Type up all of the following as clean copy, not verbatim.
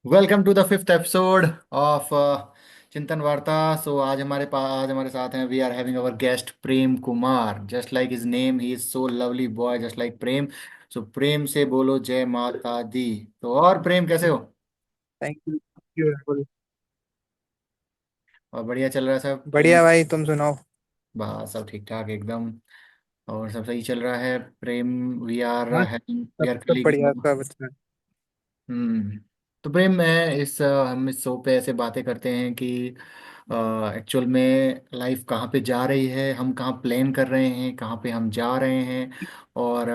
Welcome to the fifth episode of Chintan Varta. So आज हमारे साथ हैं। We are having our guest Prem Kumar. Just like his name, he is so lovely boy just like Prem. So Prem से बोलो जय माता दी। तो और प्रेम कैसे हो? Thank you Rahul. और बढ़िया चल रहा है सब प्रेम? बढ़िया भाई, तुम सुनाओ। बस सब ठीक ठाक एकदम। और सब सही चल रहा है प्रेम। वी आर हाँ, हैविंग वी सब आर सब फीलिंग। बढ़िया, सब अच्छा। हम्म। तो प्रेम, हम इस शो पे ऐसे बातें करते हैं कि एक्चुअल में लाइफ कहाँ पे जा रही है, हम कहाँ प्लान कर रहे हैं, कहाँ पे हम जा रहे हैं। और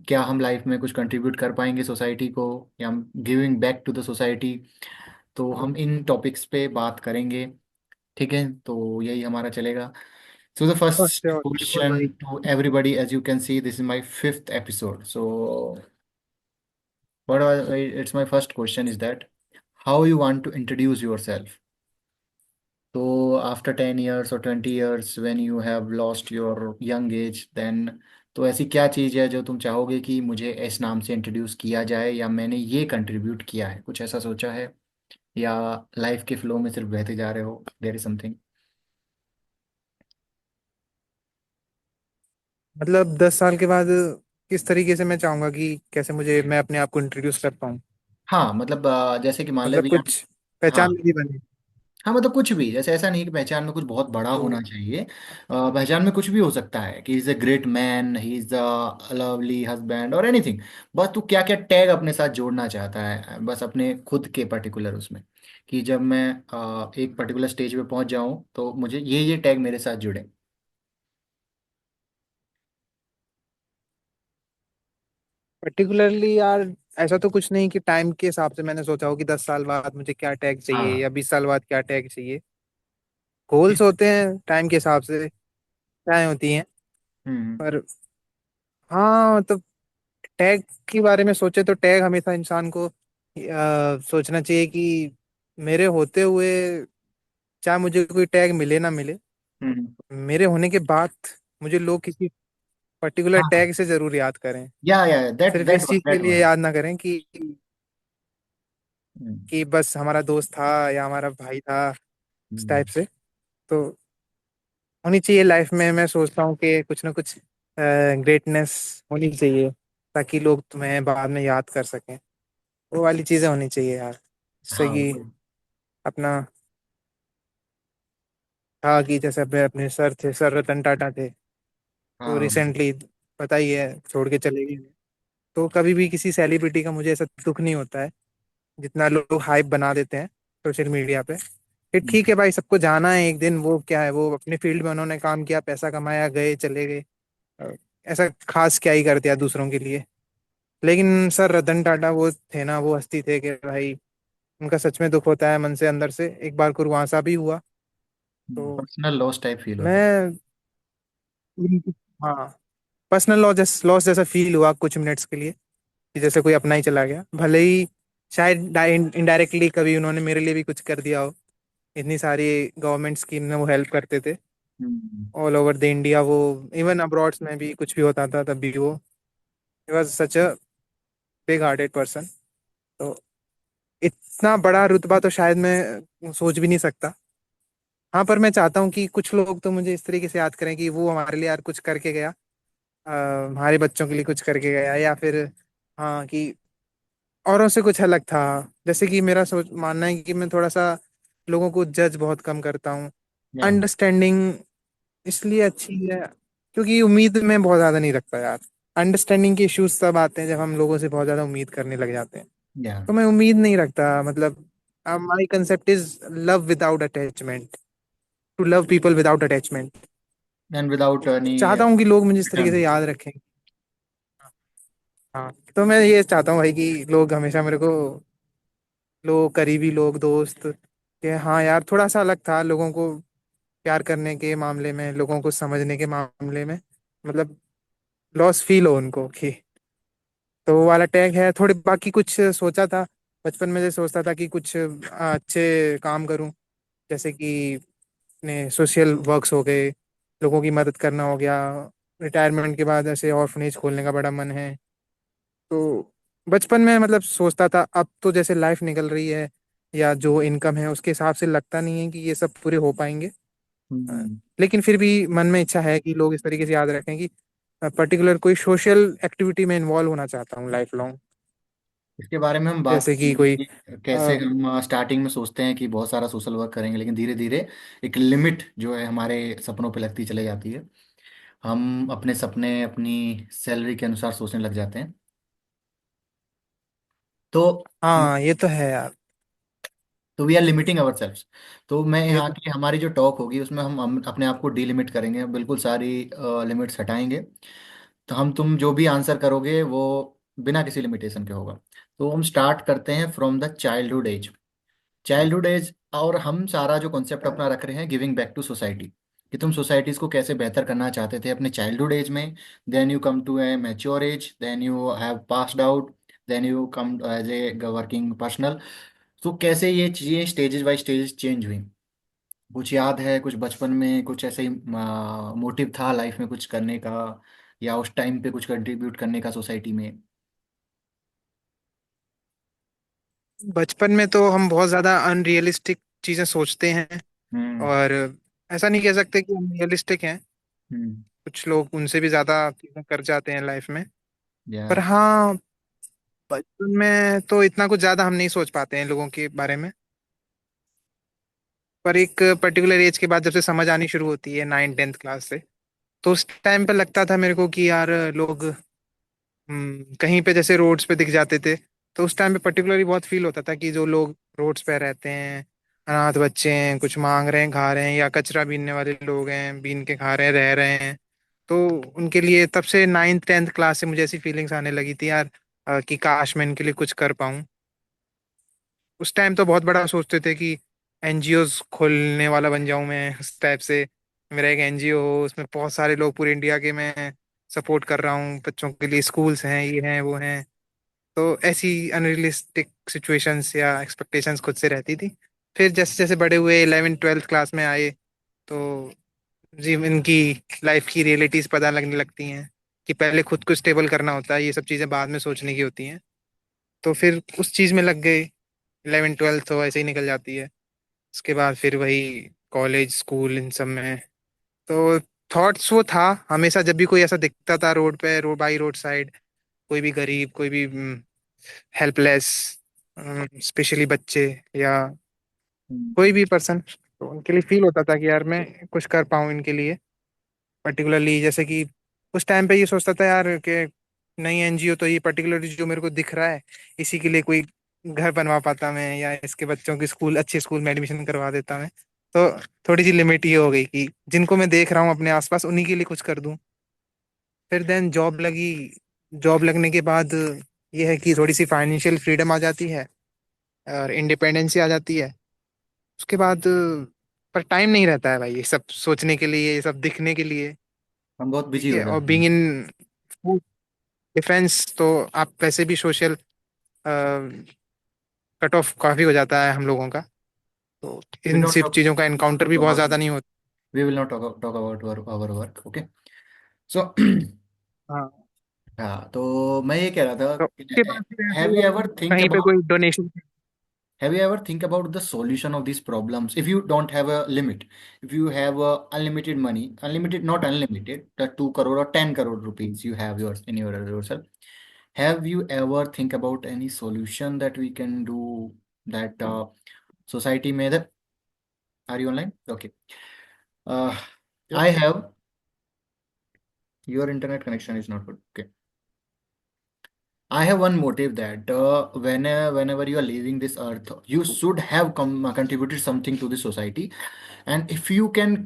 क्या हम लाइफ में कुछ कंट्रीब्यूट कर पाएंगे सोसाइटी को, या हम giving back to the society. तो हम इन टॉपिक्स पे बात करेंगे। ठीक है, तो यही हमारा चलेगा। So the first sure sure question भाई। To everybody, as you can see this is my fifth episode. So it's my first question is that how you want to introduce yourself. So after 10 years or 20 years when you have lost your young age, then तो ऐसी क्या चीज़ है जो तुम चाहोगे कि मुझे इस नाम से इंट्रोड्यूस किया जाए, या मैंने ये कंट्रीब्यूट किया है, कुछ ऐसा सोचा है? या लाइफ के फ्लो में सिर्फ बहते जा रहे हो? There is something. मतलब 10 साल के बाद किस तरीके से मैं चाहूंगा कि कैसे मुझे मैं अपने आप को इंट्रोड्यूस कर पाऊँ। हाँ मतलब जैसे कि मान ले मतलब भैया। कुछ हाँ पहचान मेरी बने। हाँ, मतलब कुछ भी, जैसे ऐसा नहीं कि पहचान में कुछ बहुत बड़ा तो होना चाहिए। पहचान में कुछ भी हो सकता है कि is a great man, he is a lovely husband और एनीथिंग। बस तू क्या क्या टैग अपने साथ जोड़ना चाहता है, बस अपने खुद के पर्टिकुलर उसमें, कि जब मैं एक पर्टिकुलर स्टेज पे पहुंच जाऊं तो मुझे ये टैग मेरे साथ जुड़े। पर्टिकुलरली यार, ऐसा तो कुछ नहीं कि टाइम के हिसाब से मैंने सोचा हो कि 10 साल बाद मुझे क्या टैग चाहिए हाँ। या 20 साल बाद क्या टैग चाहिए। गोल्स होते हैं टाइम के हिसाब से, चाहे होती हैं। हम्म पर हाँ, मतलब टैग के बारे में सोचे तो टैग हमेशा इंसान को सोचना चाहिए कि मेरे होते हुए, चाहे मुझे कोई टैग मिले ना मिले, हम्म। मेरे होने के बाद मुझे लोग किसी पर्टिकुलर हाँ, टैग से जरूर याद करें। या दैट सिर्फ दैट इस वन चीज के दैट लिए वन। याद ना करें कि बस हमारा दोस्त था या हमारा भाई था, इस टाइप से। तो होनी चाहिए लाइफ में। मैं सोचता हूँ कि कुछ ना कुछ ग्रेटनेस होनी चाहिए, ताकि लोग तुम्हें बाद में याद कर सकें। वो वाली चीजें होनी चाहिए यार, जिससे हाँ कि अपना था कि जैसे अपने सर थे, सर रतन टाटा थे। तो हाँ। रिसेंटली पता ही है, छोड़ के चले गए। तो कभी भी किसी सेलिब्रिटी का मुझे ऐसा दुख नहीं होता है जितना लोग हाइप बना देते हैं सोशल मीडिया पे। कि ठीक है भाई, सबको जाना है एक दिन, वो क्या है, वो अपने फील्ड में उन्होंने काम किया, पैसा कमाया, गए चले गए। अ, ऐसा खास क्या ही कर दिया दूसरों के लिए। लेकिन सर रतन टाटा वो थे ना, वो हस्ती थे कि भाई उनका सच में दुख होता है मन से, अंदर से। एक बार कुर्बासा भी हुआ। तो पर्सनल लॉस टाइप फील होता मैं हाँ, पर्सनल लॉस लॉस जैसा फील हुआ कुछ मिनट्स के लिए, कि जैसे कोई अपना ही चला गया। भले ही शायद इनडायरेक्टली कभी उन्होंने मेरे लिए भी कुछ कर दिया हो। इतनी सारी गवर्नमेंट स्कीम में वो हेल्प करते थे है। All over the India. वो इवन अब्रॉड्स में भी कुछ भी होता था तब भी वो was such a big hearted person. तो इतना बड़ा रुतबा तो शायद मैं सोच भी नहीं सकता। हाँ, पर मैं चाहता हूँ कि कुछ लोग तो मुझे इस तरीके से याद करें कि वो हमारे लिए यार कुछ करके गया, हमारे बच्चों के लिए कुछ करके गया, या फिर हाँ कि औरों से कुछ अलग था। जैसे कि मेरा सोच मानना है कि मैं थोड़ा सा लोगों को जज बहुत कम करता हूँ। या अंडरस्टैंडिंग इसलिए अच्छी है क्योंकि उम्मीद में बहुत ज्यादा नहीं रखता यार। अंडरस्टैंडिंग के इश्यूज तब आते हैं जब हम लोगों से बहुत ज्यादा उम्मीद करने लग जाते हैं। या तो मैं उम्मीद नहीं रखता। मतलब my concept is love without attachment, to love people without attachment. And without any चाहता हूँ कि लोग मुझे इस तरीके रिटर्न। से याद रखें। हाँ, तो मैं ये चाहता हूँ भाई कि लोग हमेशा मेरे को, लोग करीबी लोग, दोस्त, कि हाँ यार थोड़ा सा अलग था लोगों को प्यार करने के मामले में, लोगों को समझने के मामले में। मतलब लॉस फील हो उनको कि, तो वो वाला टैग है। थोड़े बाकी कुछ सोचा था बचपन में, जैसे सोचता था कि कुछ अच्छे काम करूं, जैसे कि अपने सोशल वर्क्स हो गए, लोगों की मदद करना हो गया। रिटायरमेंट के बाद ऐसे ऑर्फनेज खोलने का बड़ा मन है। तो बचपन में मतलब सोचता था, अब तो जैसे लाइफ निकल रही है या जो इनकम है उसके हिसाब से लगता नहीं है कि ये सब पूरे हो पाएंगे। अ, हम्म, लेकिन फिर भी मन में इच्छा है कि लोग इस तरीके से याद रखें कि पर्टिकुलर कोई सोशल एक्टिविटी में इन्वॉल्व होना चाहता हूँ लाइफ लॉन्ग। इसके बारे में हम बात जैसे कि करेंगे कोई कि कैसे हम स्टार्टिंग में सोचते हैं कि बहुत सारा सोशल वर्क करेंगे, लेकिन धीरे धीरे एक लिमिट जो है हमारे सपनों पे लगती चले जाती है। हम अपने सपने अपनी सैलरी के अनुसार सोचने लग जाते हैं। तो हाँ ये तो है यार। तो we are limiting ourselves. तो मैं ये यहाँ तो की हमारी जो टॉक होगी उसमें हम अपने आप को डीलिमिट करेंगे, बिल्कुल सारी लिमिट्स हटाएंगे। तो हम तुम जो भी आंसर करोगे वो बिना किसी लिमिटेशन के होगा। तो हम स्टार्ट करते हैं from the childhood age. Childhood age, और हम सारा जो कॉन्सेप्ट अपना रख रहे हैं गिविंग बैक टू सोसाइटी, कि तुम सोसाइटीज को कैसे बेहतर करना चाहते थे अपने चाइल्डहुड एज में। Then you come to a mature age, then you have passed out, then you come as a working personal. तो कैसे ये चीज़ें स्टेजेस बाय स्टेजेस चेंज हुई, कुछ याद है? कुछ बचपन में कुछ ऐसे ही मोटिव था लाइफ में कुछ करने का, या उस टाइम पे कुछ कंट्रीब्यूट करने का सोसाइटी में? बचपन में तो हम बहुत ज्यादा अनरियलिस्टिक चीजें सोचते हैं। हम्म। और ऐसा नहीं कह सकते कि हम रियलिस्टिक हैं। हम्म। कुछ लोग उनसे भी ज्यादा चीजें कर जाते हैं लाइफ में। या। पर हाँ, बचपन में तो इतना कुछ ज्यादा हम नहीं सोच पाते हैं लोगों के बारे में। पर एक पर्टिकुलर एज के बाद जब से समझ आनी शुरू होती है, 9th 10th क्लास से, तो उस टाइम पे लगता था मेरे को कि यार लोग कहीं पे जैसे रोड्स पे दिख जाते थे, तो उस टाइम पे पर्टिकुलरली बहुत फील होता था कि जो लोग रोड्स पे रहते हैं, अनाथ बच्चे हैं, कुछ मांग रहे हैं खा रहे हैं, या कचरा बीनने वाले लोग हैं बीन के खा रहे हैं रह रहे हैं। तो उनके लिए तब से 9th 10th क्लास से मुझे ऐसी फीलिंग्स आने लगी थी यार, कि काश मैं इनके लिए कुछ कर पाऊँ। उस टाइम तो बहुत बड़ा सोचते थे कि एनजीओज खोलने वाला बन जाऊं मैं, उस टाइप से। मेरा एक एनजीओ हो, उसमें बहुत सारे लोग पूरे इंडिया के मैं सपोर्ट कर रहा हूँ, बच्चों के लिए स्कूल्स हैं, ये हैं वो हैं। तो ऐसी अनरियलिस्टिक सिचुएशंस या एक्सपेक्टेशंस खुद से रहती थी। फिर जैसे जैसे बड़े हुए 11th 12th क्लास में आए, तो जीवन की, लाइफ की रियलिटीज पता लगने लगती हैं कि पहले खुद को स्टेबल करना होता है, ये सब चीज़ें बाद में सोचने की होती हैं। तो फिर उस चीज़ में लग गए। 11th 12th तो ऐसे ही निकल जाती है। उसके बाद फिर वही कॉलेज स्कूल इन सब में। तो थॉट्स वो था हमेशा, जब भी कोई ऐसा दिखता था रोड पे, रोड बाई रोड साइड, कोई भी गरीब, कोई भी हेल्पलेस, स्पेशली बच्चे या हम्म। कोई भी पर्सन, तो उनके लिए फील होता था कि यार मैं कुछ कर पाऊँ इनके लिए। पर्टिकुलरली जैसे कि उस टाइम पे ये सोचता था यार कि नई एनजीओ तो ये पर्टिकुलरली जो मेरे को दिख रहा है, इसी के लिए कोई घर बनवा पाता मैं, या इसके बच्चों की स्कूल, अच्छे स्कूल में एडमिशन करवा देता मैं। तो थोड़ी सी लिमिट ये हो गई कि जिनको मैं देख रहा हूँ अपने आसपास उन्हीं के लिए कुछ कर दूं। फिर देन जॉब लगी। जॉब लगने के बाद ये है कि थोड़ी सी फाइनेंशियल फ्रीडम आ जाती है और इंडिपेंडेंसी आ जाती है। उसके बाद पर टाइम नहीं रहता है भाई ये सब सोचने के लिए, ये सब दिखने के लिए। हम बहुत बिजी ठीक हो है, और जाते बीइंग हैं। इन डिफेंस, तो आप वैसे भी सोशल कट ऑफ काफी हो जाता है हम लोगों का। तो वी इन डोंट सब टॉक चीजों का वी डोंट इनकाउंटर टॉक भी बहुत अबाउट ज्यादा नहीं होता। We will not talk about our work, okay. So हाँ। हाँ, तो मैं ये कह रहा था, तो उसके बाद फिर ऐसा हैव हुआ यू कि एवर थिंक कहीं पे अबाउट कोई donation. Have you ever think about the solution of these problems? If you don't have a limit, if you have unlimited money, unlimited, not unlimited, the 2 crore or 10 crore rupees you have yours in yourself. Have you ever think about any solution that we can do that society may that? Are you online? Okay. Uh, Yep. I have. Your internet connection is not good. Okay. I have one motive that whenever you are leaving this earth, you should have contributed something to the society. And if you can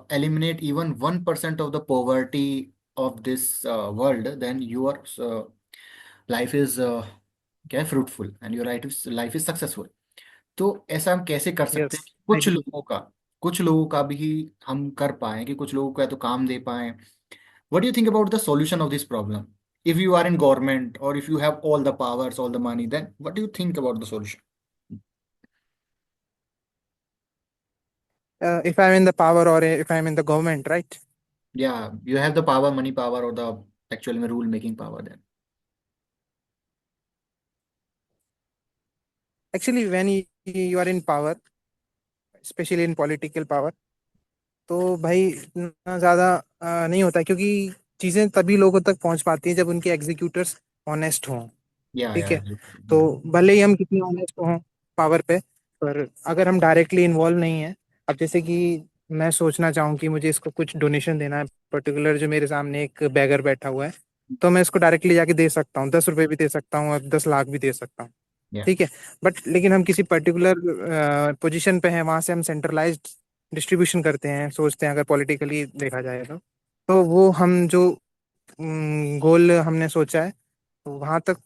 eliminate even 1% of the poverty of this world, then your life is क्या है, fruitful, and your life is successful. तो ऐसा हम कैसे कर सकते yes. हैं कि कुछ लोगों का भी हम कर पाए, कि कुछ लोगों को या तो काम दे पाए? What do you think about the solution of this problem? If you are in government or if you have all the powers, all the money, then what do you think about the solution? If I'm in the power, or if I'm in the government, right? Yeah, you have the power, money power, or the actual में rule making power then. Actually when you are in power, specially in political power, तो भाई इतना ज़्यादा नहीं होता है, क्योंकि चीज़ें तभी लोगों तक पहुंच पाती हैं जब उनके एग्जीक्यूटर्स ऑनेस्ट हों। ठीक या है। तो भले ही हम कितने ऑनेस्ट हों पावर पे, पर अगर हम डायरेक्टली इन्वॉल्व नहीं है, अब जैसे कि मैं सोचना चाहूँ कि मुझे इसको कुछ डोनेशन देना है, पर्टिकुलर जो मेरे सामने एक बैगर बैठा हुआ है, तो मैं इसको डायरेक्टली जाके दे सकता हूँ, 10 रुपए भी दे सकता हूँ और 10 लाख भी दे सकता हूँ। या ठीक है। बट लेकिन हम किसी पर्टिकुलर पोजीशन पे हैं, वहां से हम सेंट्रलाइज्ड डिस्ट्रीब्यूशन करते हैं, सोचते हैं, अगर पॉलिटिकली देखा जाए तो वो हम जो गोल हमने सोचा है, तो वहां तक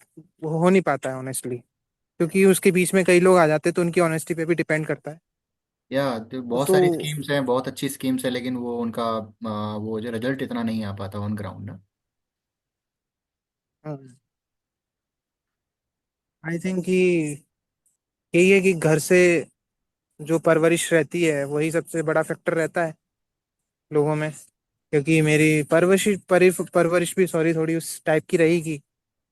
वो हो नहीं पाता है ऑनेस्टली, क्योंकि उसके बीच में कई लोग आ जाते हैं, तो उनकी ऑनेस्टी पे भी डिपेंड करता है। तो बहुत तो सारी स्कीम्स हैं, बहुत अच्छी स्कीम्स है, लेकिन वो उनका वो जो रिजल्ट इतना नहीं आ पाता ऑन ग्राउंड ना। आई थिंक कि यही है कि घर से जो परवरिश रहती है वही सबसे बड़ा फैक्टर रहता है लोगों में, क्योंकि मेरी परवरिश भी, सॉरी, थोड़ी उस टाइप की रहेगी,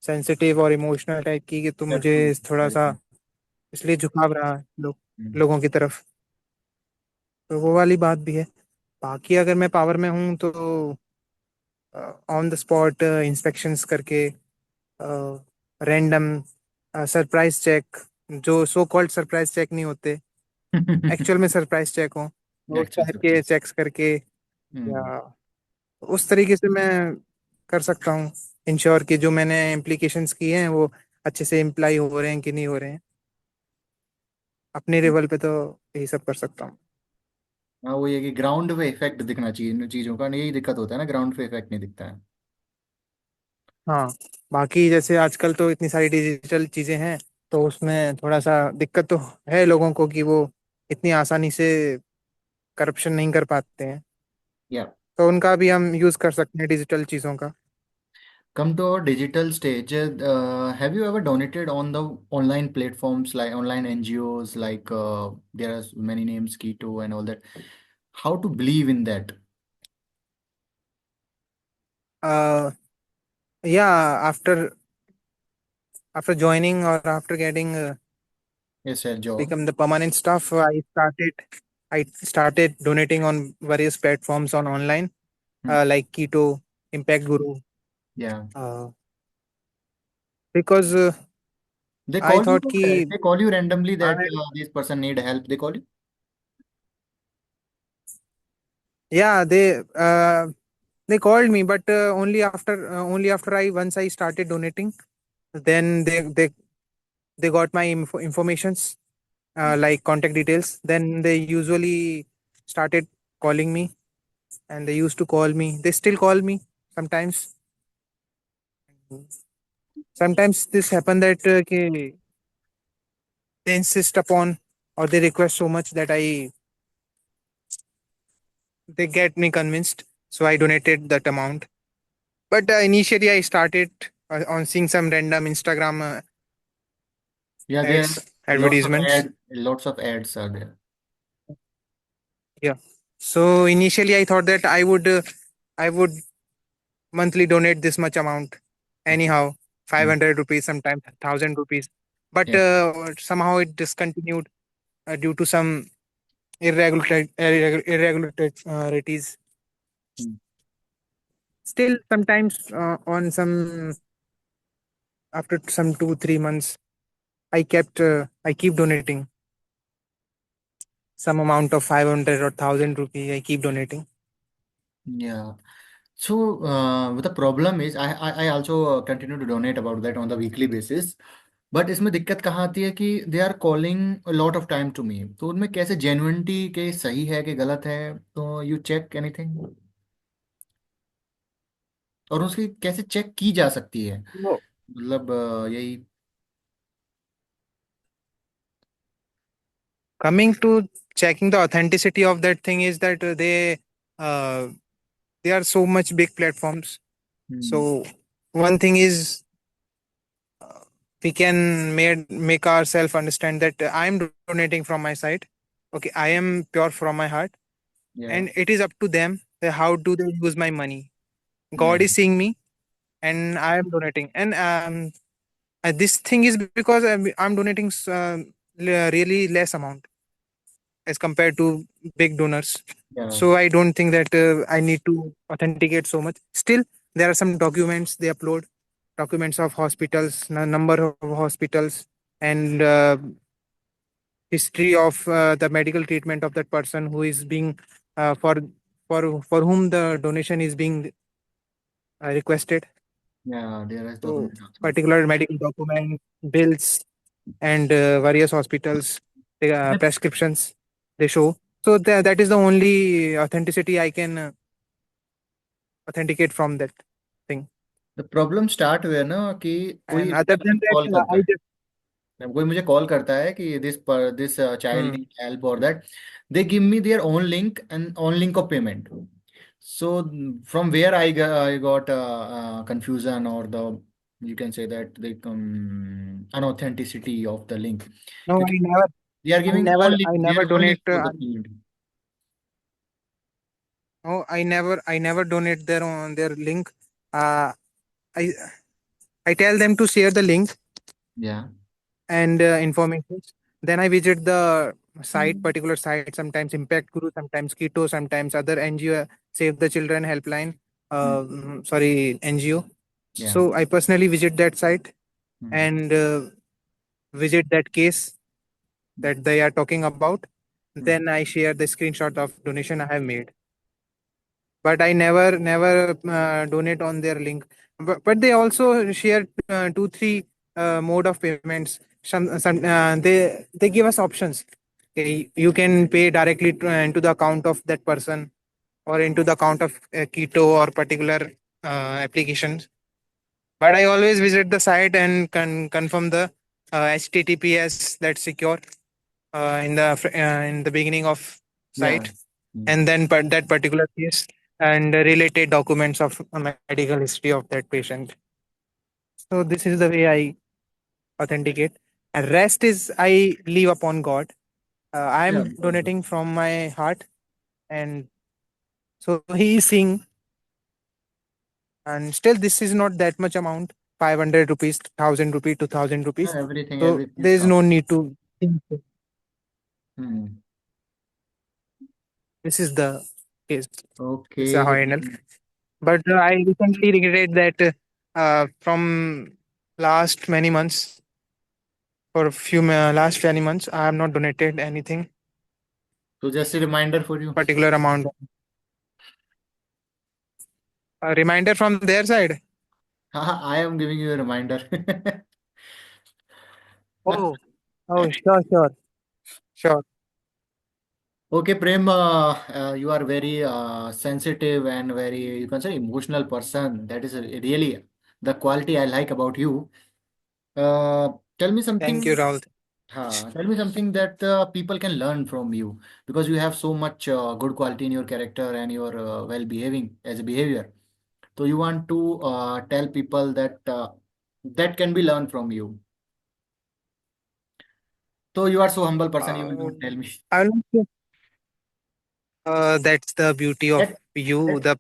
सेंसिटिव और इमोशनल टाइप की, कि तो दैट्स मुझे ट्रू। थोड़ा सा इसलिए झुकाव रहा लोगों की तरफ। तो वो वाली बात भी है। बाकी अगर मैं पावर में हूँ तो ऑन द स्पॉट इंस्पेक्शंस करके, रैंडम सरप्राइज चेक, जो सो कॉल्ड सरप्राइज चेक नहीं होते, एक्चुअल में सरप्राइज चेक हो, तो उस एक्चुअल टाइप सब के चीज। चेक्स करके, हम्म। या उस तरीके से मैं कर सकता हूँ, इंश्योर कि जो मैंने इम्प्लीकेशंस किए हैं वो अच्छे से इम्प्लाई हो रहे हैं कि नहीं हो रहे हैं। अपने लेवल पे तो यही सब कर सकता हूँ। हाँ, वो ये कि ग्राउंड पे इफेक्ट दिखना चाहिए इन चीजों का, यही दिक्कत होता है ना, ग्राउंड पे इफेक्ट नहीं दिखता है। हाँ। बाकी जैसे आजकल तो इतनी सारी डिजिटल चीजें हैं, तो उसमें थोड़ा सा दिक्कत तो है लोगों को, कि वो इतनी आसानी से करप्शन नहीं कर पाते हैं, या तो उनका भी हम यूज कर सकते हैं डिजिटल चीजों का। come to our digital stage. Have you ever donated on the online platforms like online NGOs, like there are many names, Keto and all that? How to believe in that? uh, yeah, after joining, or after getting Yes, sir, job. become the permanent staff, I started donating on various platforms on online, Hmm. like Keto, Impact Guru, Yeah. uh, because They I call you. thought कि They call you randomly that आने this person need help. They call you. yeah, they called me, but only after I once I started donating, then they got my informations, like contact details. Then they usually started calling me, and they used to call me. They still call me sometimes. Sometimes this happen that they insist upon, or they request so much that I they get me convinced. So I donated that amount. But initially I started on seeing some random Instagram Yeah, there are ads, lots of advertisements. ads. Lots of ads are there. Yeah. So initially I thought that I would monthly donate this much amount, Okay. anyhow, Hmm. 500 rupees, sometimes 1,000 rupees. But Yeah. somehow it discontinued due to some irregularities. Hmm. Still, sometimes on some after some 2 3 months, I keep donating some amount of 500 or 1,000 rupees. I keep donating. Yeah. So the problem is I also continue to donate about that on the weekly basis. But इसमें दिक्कत कहाँ आती है कि they are calling lot of time to me, तो उनमें कैसे genuinity के सही है कि गलत है, तो यू चेक एनीथिंग, और उसकी कैसे चेक की जा सकती है, No. मतलब यही। Coming to checking the authenticity of that thing is that they are so much big platforms. Hmm. So one thing is, we can make ourselves understand that I am donating from my side. Okay, I am pure from my heart, या and it is up to them that how do they use my money. या God is seeing me, and I am donating, and this thing is because I'm donating. really less amount as compared to big donors. Yeah, So I don't think that I need to authenticate so much. Still, there are some documents they upload, documents of hospitals, number of hospitals, and history of the medical treatment of that person who is being for for whom the donation is being requested. yeah, there is So document also. particular medical documents, bills, and various hospitals prescriptions they show. So that is the only authenticity I can authenticate from that thing. The problem start हुआ ना कि कोई And other than call that, करता I है, just कोई मुझे call करता है कि this child hmm. Need help और that, they give me their own link and own link of payment. So from where I got confusion or the, you can say that the unauthenticity of the link, No, क्योंकि they are giving own I link, their never own donate. link for the payment. No, I never donate their link. Uh, I I tell them to share the link Yeah. and information. Then I visit the site, particular site. Sometimes Impact Guru, sometimes Keto, sometimes other NGO, Save the Children Helpline. Mm. Sorry, NGO. Yeah. So I personally visit that site Mm. and visit that case that they are talking about. Mm. Then I share the screenshot of donation I have made. But I never donate on their link. But they also share two three mode of payments. Some they give us options. Okay, you can pay directly into the account of that person or into the account of Keto or particular applications. But I always visit the site and confirm the HTTPS that's secure in the beginning of Yeah. site, Mm. and then that particular case and related documents of medical history of that patient. So this is the way I authenticate. And rest is I leave upon God. I Yeah, am because donating from my heart, and so He is seeing. And still, this is not that much amount. 500 rupees, 1,000 rupees, 2,000 rupees. So everything is there is counted. no need to think. Hmm. This is the case. This is how Okay. I handle. But I recently regret that from last many months, for a few last many months, I have not donated anything So just a reminder for you. particular amount. A reminder from their side. I am giving you a reminder. Oh, oh, sure, sure, sure. Okay, Prem, you are very sensitive and very, you can say, emotional person. That is really the quality I like about you. Tell me Thank you, something. Rahul. Tell me something that people can learn from you, because you have so much good quality in your character and your well behaving as a behavior. So you want to tell people that that can be learned from you. So you are so humble person. You will Uh, not tell me I'll not say, that's the beauty of that you. that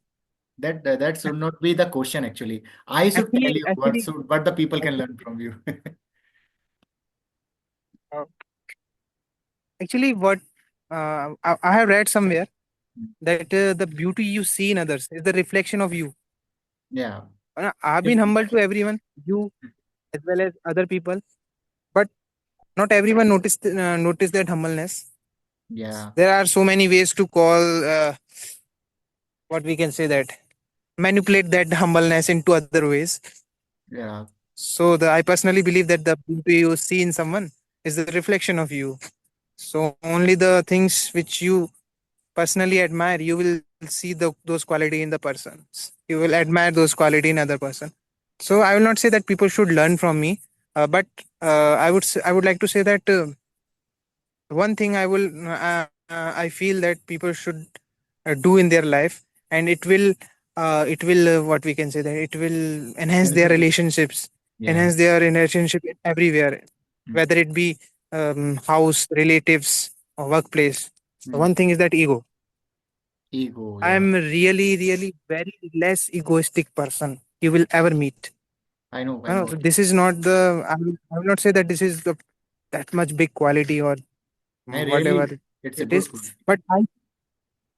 The that should not be the question actually. I should tell actually, you actually, what the people can actually, learn from you. uh, actually, what I have read somewhere that the beauty you see in others is the reflection of you. Yeah. I've been humble to everyone, you as well as other people, but not everyone notice that humbleness. Yeah. There are so many ways to call what we can say that manipulate that humbleness into other ways. Yeah. So I personally believe that the beauty you see in someone is the reflection of you. So only the things which you personally admire, you will see those quality in the persons. You will admire those quality in other person. So I will not say that people should learn from me, but I would like to say that one thing I feel that people should do in their life, and it will what we can say that it will enhance their Benefit. relationships, Yeah. enhance their relationship everywhere, Mm. whether it be house, relatives, or workplace. So Mm. one thing is that ego. Ego. I Yeah. am really very less egoistic person you will ever meet. I know. I No, know. so this is not the. I will not say that this is the. that much big quality or I whatever really, it's a it good is. quality. But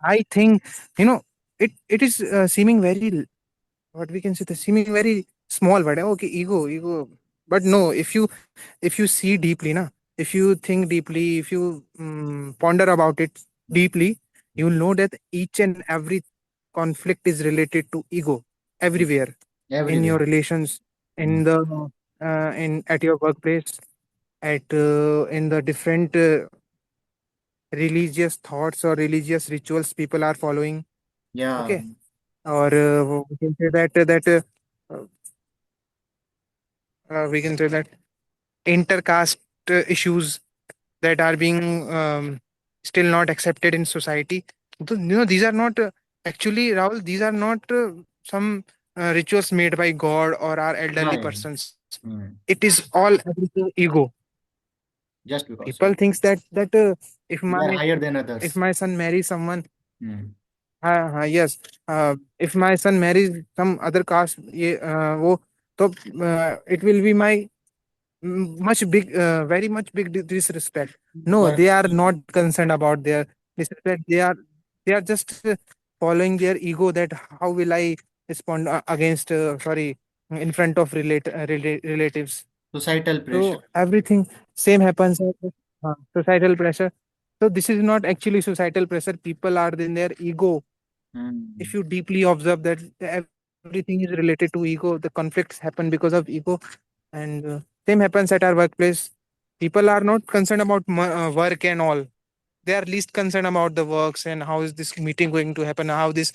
I think, you know, it is seeming very, what we can say, the seeming very small word. Okay, ego. But no, if you see deeply, na, if you think deeply, if you ponder about it Mm. deeply, you will know that each and every conflict is related to ego everywhere, in your Everywhere. relations, Mm. in the in at your workplace, at in the different religious thoughts or religious rituals people are following. Yeah. Okay, or we can say that uh, we can say that intercaste issues that are being still not accepted in society. These are not actually, Rahul, these are not some rituals made by God or our Yeah. elderly Yeah. persons. Mm. It is all everything ego. Just because, yeah. People thinks that if We are my higher than if others. my son marries someone, Mm. yes, if my son marries some other caste, वो तो it will be my much big, very much big disrespect. No, Work. they are not concerned about their disrespect. They are just following their ego. That how will I respond against? Sorry, in front of relatives. Societal pressure. So everything same happens. Societal pressure. So this is not actually societal pressure. People are in their ego. If Mm. you deeply observe that everything is related to ego, the conflicts happen because of ego. And same happens at our workplace. People are not concerned about work and all. They are least concerned about the works and how is this meeting going to happen, how is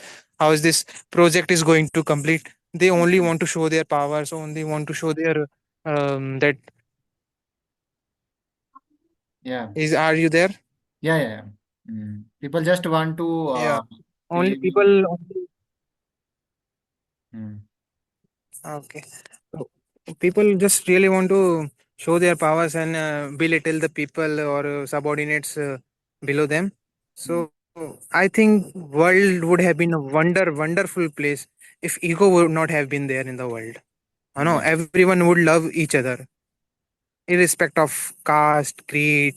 this project is going to complete. They only Mm. want to show their powers, only want to show their that Yeah. is, are you there? Yeah. Yeah. Yeah. Mm. People just want to Yeah, only feel. people only, Mm. okay. So people just really want to show their powers and belittle the people or subordinates below them. Mm. So I think world would have been a wonderful place if ego would not have been there in the world. I know Yeah. everyone would love each other, irrespective of caste, creed,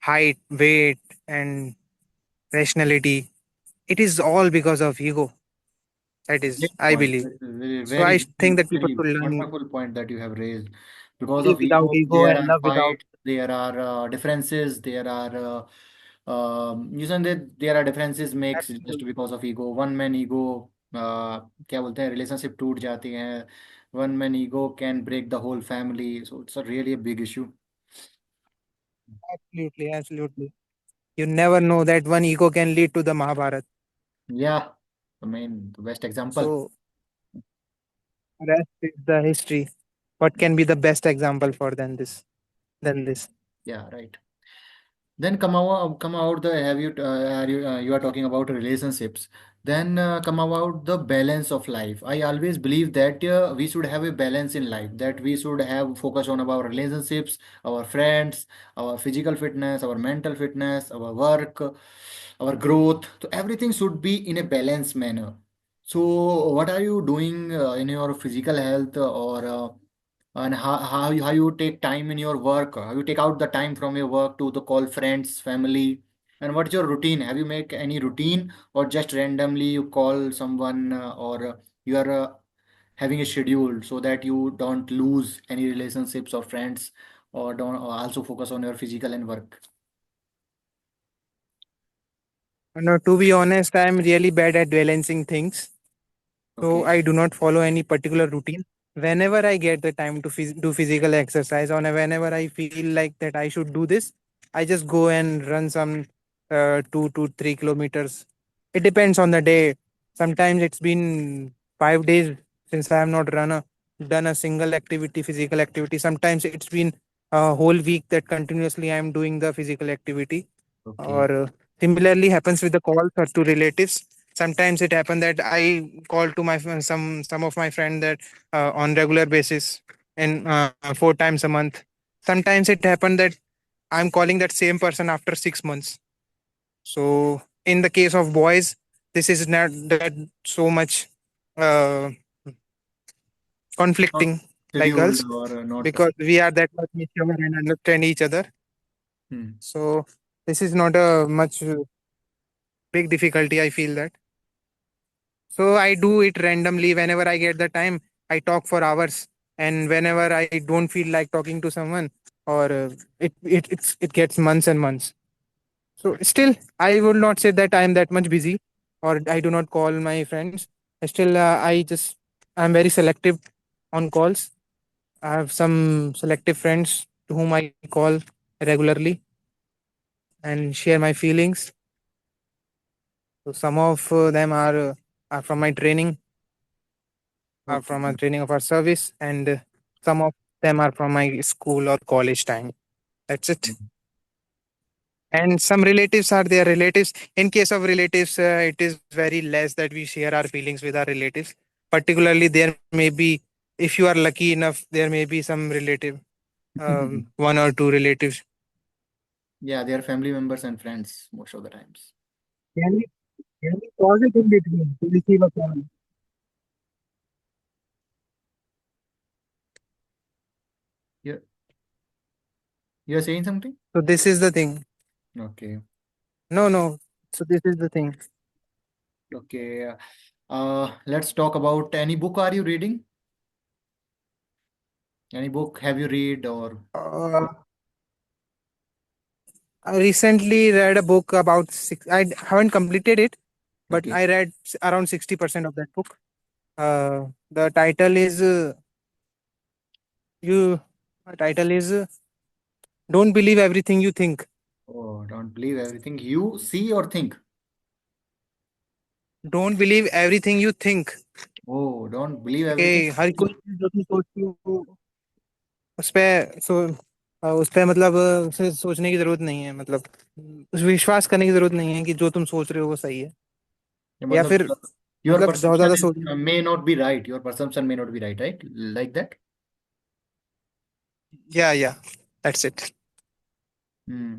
height, weight, and rationality. It is all because of ego. That is, Great I point. believe. It's a very, So I very, think that people very should learn ego. wonderful point that you have raised. Because Live of without ego, ego there and are love without. fights, there are differences, there are you know that there are differences makes just Absolutely. because of ego. One man ego, क्या बोलते हैं, relationship टूट जाती हैं. One man ego can break the whole family. So it's a really a big issue. Absolutely. You never know that one ego can lead to the Mahabharata. Yeah, I mean the best example. So rest is the history. What can be the best example for than this? Yeah, right. Then come out the have you are you you are talking about relationships. Then come about the balance of life. I always believe that we should have a balance in life. That we should have focus on our relationships, our friends, our physical fitness, our mental fitness, our work, our growth. So everything should be in a balanced manner. So what are you doing in your physical health or and how you take time in your work, how you take out the time from your work to the call friends, family, and what's your routine? Have you make any routine or just randomly you call someone or you are having a schedule so that you don't lose any relationships or friends or don't or also focus on your physical and work? No, to be honest, I am really bad at balancing things. So Okay. I do not follow any particular routine. Whenever I get the time to do physical exercise, or whenever I feel like that I should do this, I just go and run some 2 to 3 kilometers. It depends on the day. Sometimes it's been 5 days since I have not done a single activity, physical activity. Sometimes it's been a whole week that continuously I am doing the physical activity. Okay. Or similarly happens with the calls or to relatives. Sometimes it happens that I call to some of my friend that on regular basis and 4 times a month. Sometimes it happened that I'm calling that same person after 6 months. So in the case of boys, this is not that so much uh, Not conflicting like scheduled girls, or not. because we are that much mature and understand each other. Hmm. So this is not a much big difficulty, I feel that. So I do it randomly whenever I get the time. I talk for hours, and whenever I don't feel like talking to someone, or it gets months and months. So still, I would not say that I am that much busy, or I do not call my friends. Still, I'm very selective on calls. I have some selective friends to whom I call regularly and share my feelings. So some of them are from my training, are from my Okay. training of our service, and some of them are from my school or college time. That's it. And some relatives are their relatives. In case of relatives, it is very less that we share our feelings with our relatives. Particularly, there may be, if you are lucky enough, there may be some relative, one or two relatives. Yeah, they are family members and friends most of the times. Can we, can we pause it in between to receive a call? Yeah, you are saying something? So this is the thing. Okay. No, no. So this is the thing. Okay. Let's talk about any book are you reading? Any book have you read or Uh, I recently read a book about six. I haven't completed it, but okay. I read around 60% of that book. The title is you. The title is "Don't Believe Everything You Think." Oh, don't believe everything you see or think. Don't believe everything you think. Oh, don't believe कि everything her you कोई see. चीज जो तुम सोचती हो उस पे सो उस पे मतलब उसे सोचने की जरूरत नहीं है मतलब उस विश्वास करने की जरूरत नहीं है कि जो तुम सोच रहे हो वो सही है Yeah, या मतलब फिर your मतलब ज्यादा perception ज्यादा is, सोच may not be right. Your perception may not be right, right? Like that. या that's it Hmm.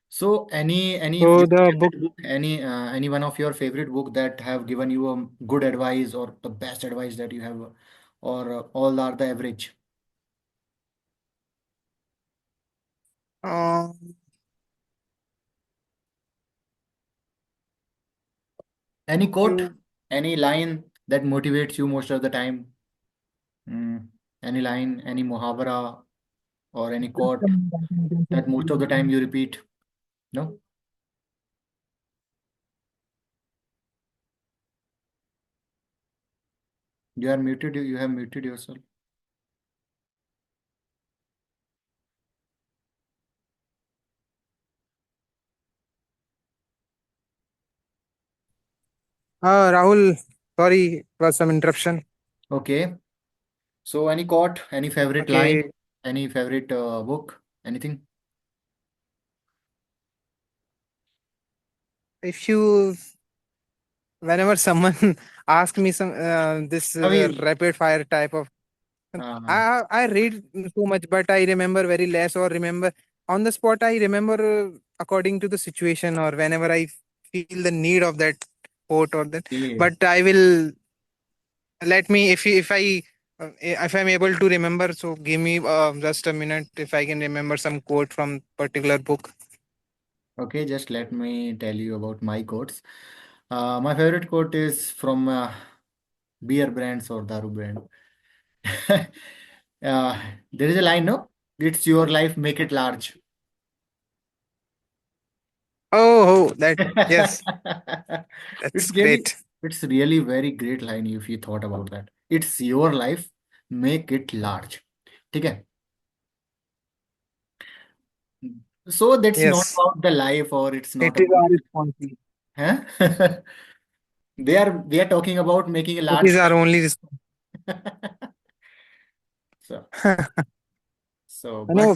So any of So your the book favorite book, any one of your favorite book that have given you a good advice or the best advice that you have, or all are the average. uh, Any quote, you any line that motivates you most of the time. Hmm. Any line, any muhavara or any quote that most of the time you repeat. No, you are muted. You have muted yourself. Rahul, sorry, it was some interruption. Okay. So any quote, any favorite line, Okay, any favorite book, anything? if you, whenever someone asks me some this Avi, rapid fire type of, uh, I read so much, but I remember very less, or remember on the spot. I remember according to the situation, or whenever I feel the need of that quote or that. okay. But I will let me if I'm able to remember. So give me just a minute if I can remember some quote from particular book. Okay, just let me tell you about my quotes. My favorite quote is from beer brands or daru brand. There is a line, no? It's your life, make it large. Oh, that yes, It's that's really, great. it's really very great line if you thought about that. It's your life, make it large. ठीक है? So that's not Yes, about the life or it's it not is about, our responsibility. huh? They are talking about making a It large is our only family. So I but know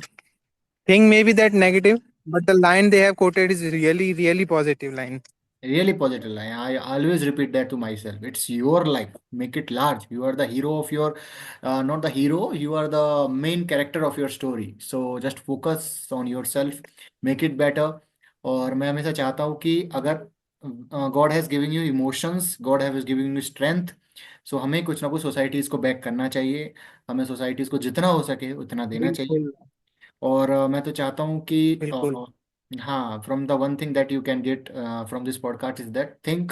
thing may be that negative, but the line they have quoted is really, really positive line. really positive line. I always repeat that to myself. It's your life. Make it large. You are the hero of your, not the hero. You are the main character of your story. So just focus on yourself. Make it better. और मैं हमेशा चाहता हूँ कि अगर God has giving you emotions, God has giving you strength, so हमें कुछ ना कुछ सोसाइटीज़ को बैक करना चाहिए. हमें सोसाइटीज़ को जितना हो सके उतना देना चाहिए. बिल्कुल और मैं तो चाहता हूँ कि बिल्कुल। हाँ, from the one thing that you can get from this podcast is that think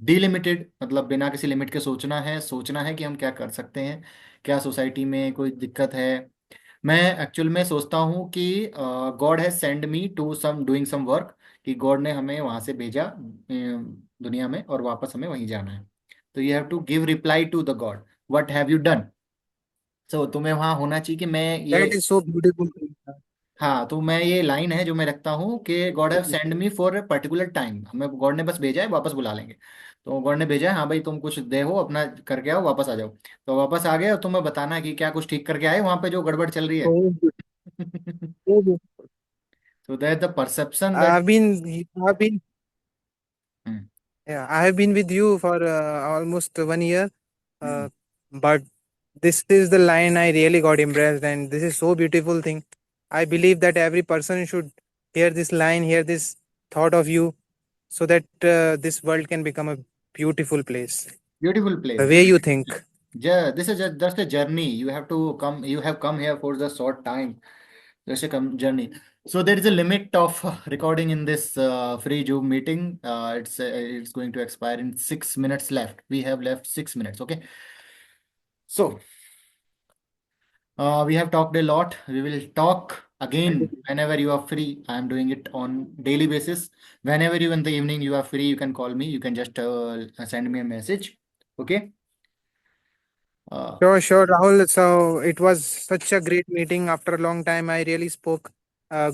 delimited, मतलब बिना किसी लिमिट के सोचना है कि हम क्या कर सकते हैं, क्या सोसाइटी में कोई दिक्कत है। मैं एक्चुअल में सोचता हूँ कि God has send me to some doing some work, कि गॉड ने हमें वहाँ से भेजा दुनिया में, और वापस हमें वहीं जाना है। तो you have to give reply to the God, what have you done. So तुम्हें वहाँ होना चाहिए कि मैं ये, that is so beautiful thing. हाँ, तो मैं ये लाइन है जो मैं रखता हूँ कि God have send me for a particular time, हमें गॉड ने बस भेजा है, वापस बुला लेंगे। तो गॉड ने भेजा है, हाँ भाई तुम कुछ दे हो अपना करके आओ, वापस आ जाओ। तो वापस आ गए और तुम्हें बताना है कि क्या कुछ ठीक करके आए वहाँ पे जो गड़बड़ चल रही है। So that the perception that, I've been Hmm. Yeah, I have been with you for almost 1 year, Hmm. uh, but this is the line I really got impressed, and this is so beautiful thing. I believe that every person should hear this line, hear this thought of you, so that this world can become a beautiful place. Beautiful The place, way you beautiful. think. Yeah, this is just a journey. You have to come. You have come here for the short time. Just a journey. So there is a limit of recording in this free Zoom meeting. It's going to expire in 6 minutes left. We have left 6 minutes. Okay. So we have talked a lot. We will talk again whenever you are free. I am doing it on daily basis. Whenever you in the evening you are free, you can call me. You can just send me a message. Okay. Uh, Sure, sure, Rahul. So it was such a great meeting. After a long time, I really spoke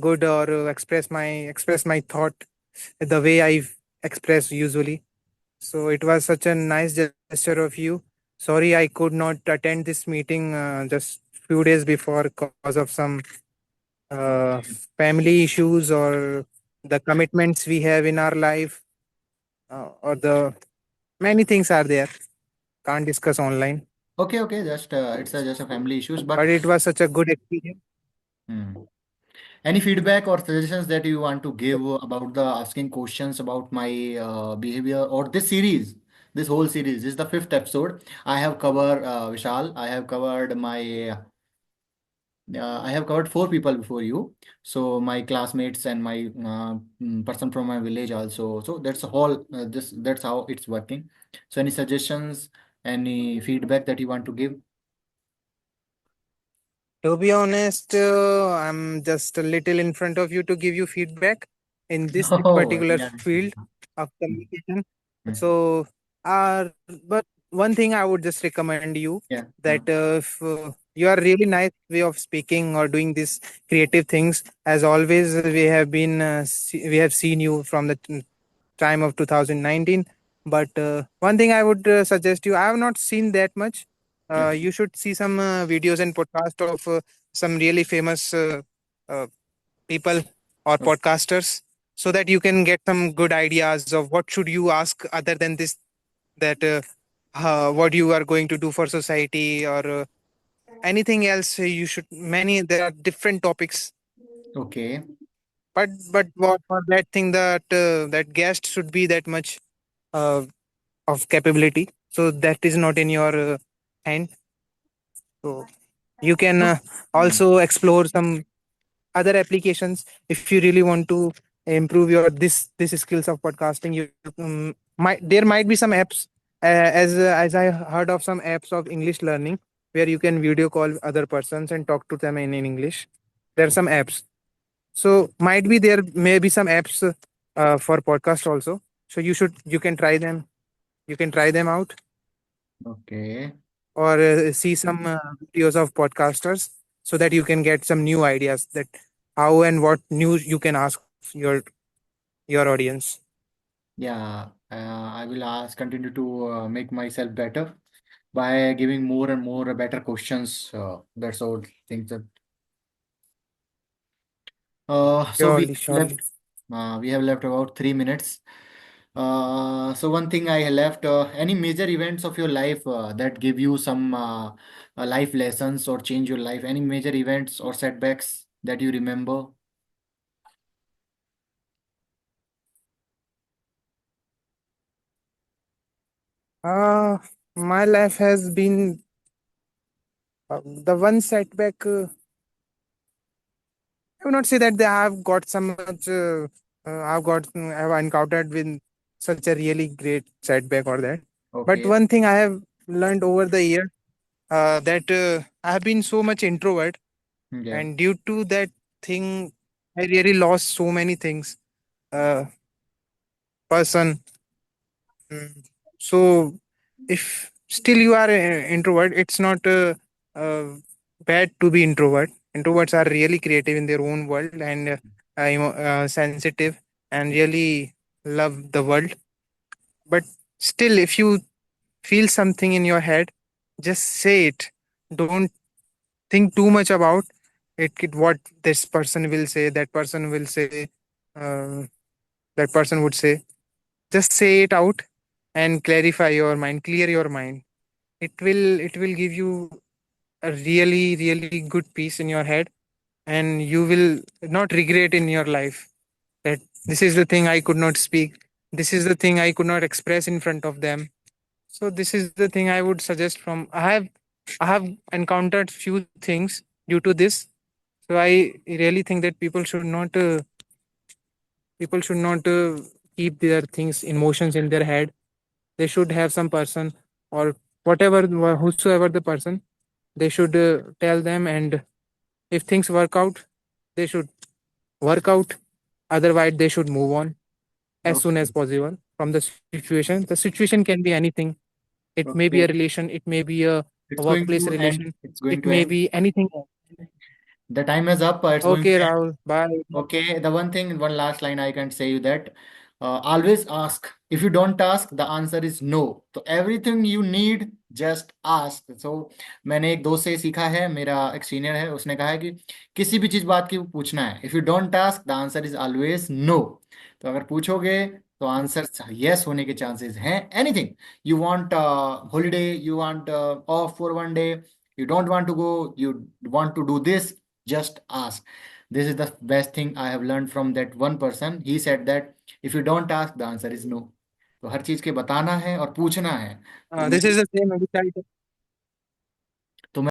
good or express my thought the way I express usually. So it was such a nice gesture of you. Sorry, I could not attend this meeting just few days before because of some uh, family issues or the commitments we have in our life, or the many things are there. Can't discuss online, okay, okay. Just just a family issues, but but it was such a good experience. hmm. Any feedback or suggestions that you want to give about the asking questions about my behavior or this series? This whole series this is the fifth episode. I have covered Vishal. I have covered four people before you. So my classmates and my person from my village also. So that's a whole. That's how it's working. So any suggestions, any feedback that you want to give? To be honest, I'm just a little in front of you to give you feedback in this Oh, particular yeah. field of Mm, communication. mm. So, but one thing I would just recommend you Yeah. that if you are really nice way of speaking or doing these creative things, as always, we have seen you from the time of 2019. But one thing I would suggest you, I have not seen that much. Yeah. You should see some videos and podcast of some really famous uh, people or Okay. podcasters, so that you can get some good ideas of what should you ask other than this, that what you are going to do for society, or anything else. You should many there are different topics, Okay. but what for that thing, that that guest should be that much uh, of capability, so that is not in your hand. So you can No. Mm. also explore some other applications if you really want to improve your this skills of podcasting. You might there might be some apps, as I heard of some apps of English learning, where you can video call other persons and talk to them in English. There are some apps, so might be there may be some apps for podcast also. So you can try them, you can try them out, Okay. or see some videos of podcasters, so that you can get some new ideas, that how and what news you can ask your audience. Yeah. I will continue to make myself better by giving more and more better questions. That's all things that. So we Surely, left. surely. We have left about 3 minutes. So one thing I left. Any major events of your life that give you some life lessons or change your life? Any major events or setbacks that you remember? uh my life has been the one setback, I would not say that they have got some much. Have encountered with such a really great setback or that. But Okay. one thing I have learned over the year, that I have been so much introvert, Yeah. and due to that thing, I really lost so many things. Uh, Person. So if still you are an introvert, it's not uh, bad to be introvert. Introverts are really creative in their own world, and sensitive, and really love the world. But still, if you feel something in your head, just say it. Don't think too much about what this person will say, that person will say, uh, that person would say. Just say it out and clarify your mind, clear your mind. It will give you a really really good peace in your head, and you will not regret in your life that this is the thing I could not speak, this is the thing I could not express in front of them. So this is the thing I would suggest. From I have encountered few things due to this. So I really think that people should not keep their things, emotions in their head. They should have some person, or whatever, whosoever the person, they should tell them, and if things work out, they should work out. Otherwise they should move on as soon as Okay. possible from the situation. The situation can be anything. It may be a Okay. relation, it may be a It's going workplace to end. relation, It's going it to may end. be anything. The time is up. It's going to Okay, end. Rahul, bye. Okay, the one thing, one last line I can say you that always ask. If you don't ask, the answer is no. So everything you need, just ask. So मैंने एक दोस्त से सीखा है, मेरा एक senior है, उसने कहा है कि किसी भी चीज बात की पूछना है, if you don't ask the answer is always no. तो अगर पूछोगे तो आंसर यस होने के चांसेस हैं। Anything you want holiday, you want of for one day, you don't want to go, you want to do this, just ask. This is the best thing I have learned from that one person. He said that if you don't ask, the answer is no. तो हर चीज के बताना है और पूछना है। तो This मुझे is the same which I